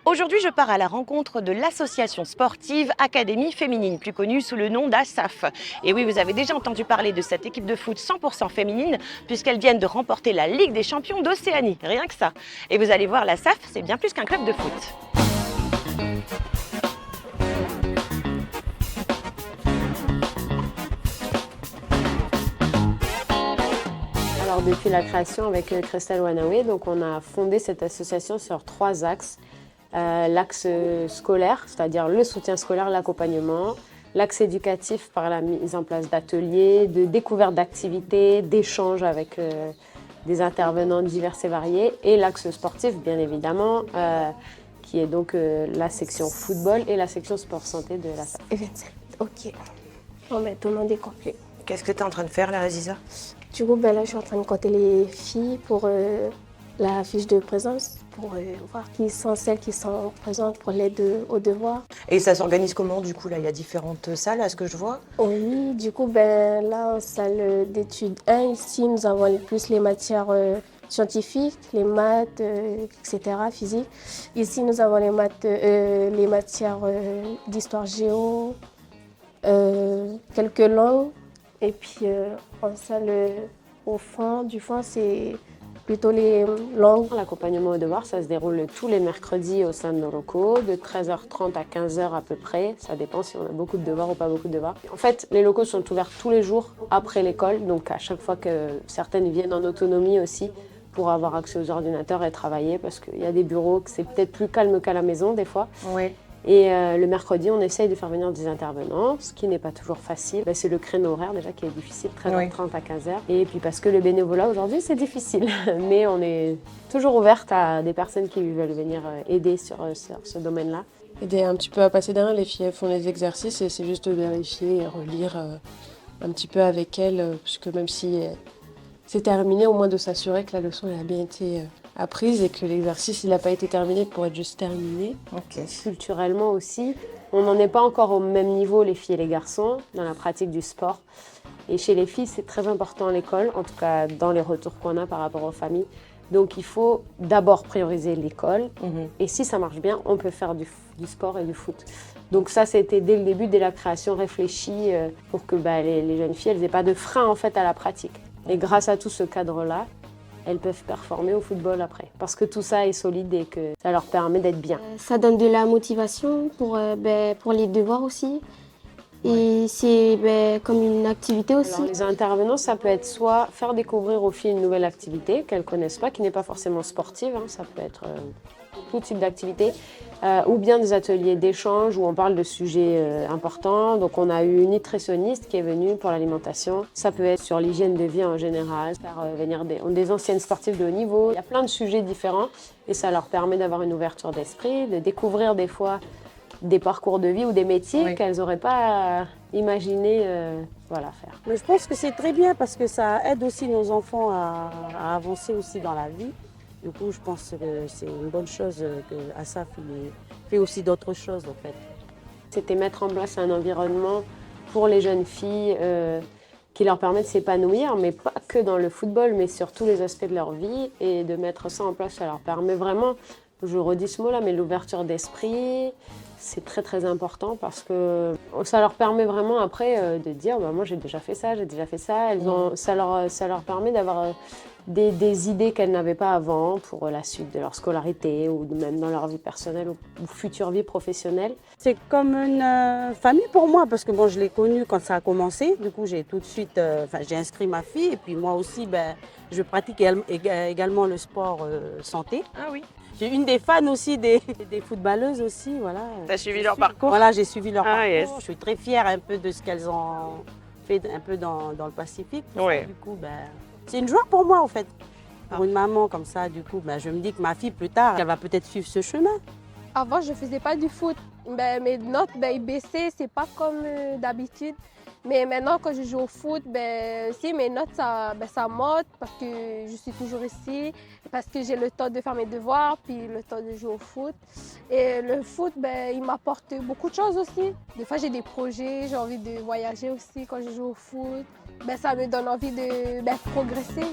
Aujourd'hui, je pars à la rencontre de l'association sportive Académie Féminine, plus connue sous le nom d'ASAF. Et oui, vous avez déjà entendu parler de cette équipe de foot 100% féminine, puisqu'elles viennent de remporter la Ligue des champions d'Océanie, rien que ça. Et vous allez voir, l'ASAF, c'est bien plus qu'un club de foot. Alors depuis la création avec Christelle Wanaoué, donc on a fondé cette association sur 3 axes. L'axe scolaire, c'est-à-dire le soutien scolaire, l'accompagnement. L'axe éducatif par la mise en place d'ateliers, de découverte d'activités, d'échanges avec des intervenants divers et variés. Et l'axe sportif, bien évidemment, qui est donc la section football et la section sport-santé de la SAF. Ok. Bon, ben, tout le monde est complet. Qu'est-ce que tu es en train de faire là, Aziza? Du coup, ben, là, je suis en train de compter les filles pour la fiche de présence, pour voir qui sont celles qui sont présentes pour l'aide aux devoirs. Et ça s'organise comment du coup là? Il y a différentes salles à ce que je vois. Oui, du coup, ben, là, en salle d'études 1, ici, nous avons plus les matières scientifiques, les maths, etc., physique. Ici, nous avons les matières d'histoire géo, quelques langues. Et puis, en salle au fond, du fond, c'est plutôt les langues. L'accompagnement aux devoirs, ça se déroule tous les mercredis au sein de nos locaux, de 13h30 à 15h à peu près. Ça dépend si on a beaucoup de devoirs ou pas beaucoup de devoirs. En fait, les locaux sont ouverts tous les jours après l'école, donc à chaque fois que certaines viennent en autonomie aussi pour avoir accès aux ordinateurs et travailler, parce qu'il y a des bureaux que c'est peut-être plus calme qu'à la maison des fois. Oui. Et le mercredi, on essaye de faire venir des intervenants, ce qui n'est pas toujours facile. C'est le créneau horaire déjà qui est difficile, 13h30 à 15h. Et puis parce que le bénévolat aujourd'hui, c'est difficile. Mais on est toujours ouverte à des personnes qui veulent venir aider sur ce domaine-là. Aider un petit peu à passer derrière, les filles elles font les exercices et c'est juste de vérifier et relire un petit peu avec elles, puisque même si c'est terminé, au moins de s'assurer que la leçon elle a bien été apprise et que l'exercice il n'a pas été terminé pour être juste terminé. Ok. Culturellement aussi, on n'en est pas encore au même niveau les filles et les garçons dans la pratique du sport. Et chez les filles, c'est très important l'école, en tout cas dans les retours qu'on a par rapport aux familles. Donc il faut d'abord prioriser l'école et si ça marche bien, on peut faire du sport et du foot. Donc ça, c'était dès le début, dès la création, réfléchi pour que les jeunes filles, elles n'aient pas de frein en fait à la pratique. Et grâce à tout ce cadre-là, elles peuvent performer au football après. Parce que tout ça est solide et que ça leur permet d'être bien. Ça donne de la motivation pour les devoirs aussi. Et c'est comme une activité aussi. Alors, les intervenants, ça peut être soit faire découvrir aux filles une nouvelle activité qu'elles ne connaissent pas, qui n'est pas forcément sportive, ça peut être tout type d'activité, ou bien des ateliers d'échange où on parle de sujets importants. Donc on a eu une nutritionniste qui est venue pour l'alimentation. Ça peut être sur l'hygiène de vie en général, faire venir des anciennes sportives de haut niveau. Il y a plein de sujets différents et ça leur permet d'avoir une ouverture d'esprit, de découvrir des fois des parcours de vie ou des métiers qu'elles n'auraient pas imaginé faire. Mais je pense que c'est très bien parce que ça aide aussi nos enfants à avancer aussi dans la vie. Du coup, je pense que c'est une bonne chose que Asaf fait aussi d'autres choses en fait. C'était mettre en place un environnement pour les jeunes filles qui leur permet de s'épanouir, mais pas que dans le football, mais sur tous les aspects de leur vie. Et de mettre ça en place, ça leur permet vraiment, je redis ce mot-là, mais l'ouverture d'esprit, c'est très très important parce que ça leur permet vraiment après de dire moi j'ai déjà fait ça, j'ai déjà fait ça. Ça leur permet d'avoir des idées qu'elles n'avaient pas avant pour la suite de leur scolarité ou même dans leur vie personnelle ou future vie professionnelle. C'est comme une famille pour moi parce que bon, je l'ai connue quand ça a commencé. Du coup, j'ai tout de suite j'ai inscrit ma fille et puis moi aussi je pratique également le sport santé. Ah oui. J'ai une des fans aussi des footballeuses aussi, voilà. T'as suivi leur parcours? Voilà, j'ai suivi leur parcours. Yes. Je suis très fière un peu de ce qu'elles ont fait un peu dans le Pacifique. Ouais. Du coup, c'est une joie pour moi en fait. Pour une maman comme ça, du coup, je me dis que ma fille plus tard, elle va peut-être suivre ce chemin. Avant, je ne faisais pas du foot. Mes notes ils baissaient, c'est pas comme d'habitude. Mais maintenant, quand je joue au foot, si mes notes ça monte parce que je suis toujours ici, parce que j'ai le temps de faire mes devoirs, puis le temps de jouer au foot. Et le foot, il m'apporte beaucoup de choses aussi. Des fois, j'ai des projets, j'ai envie de voyager aussi quand je joue au foot. Ça me donne envie de progresser.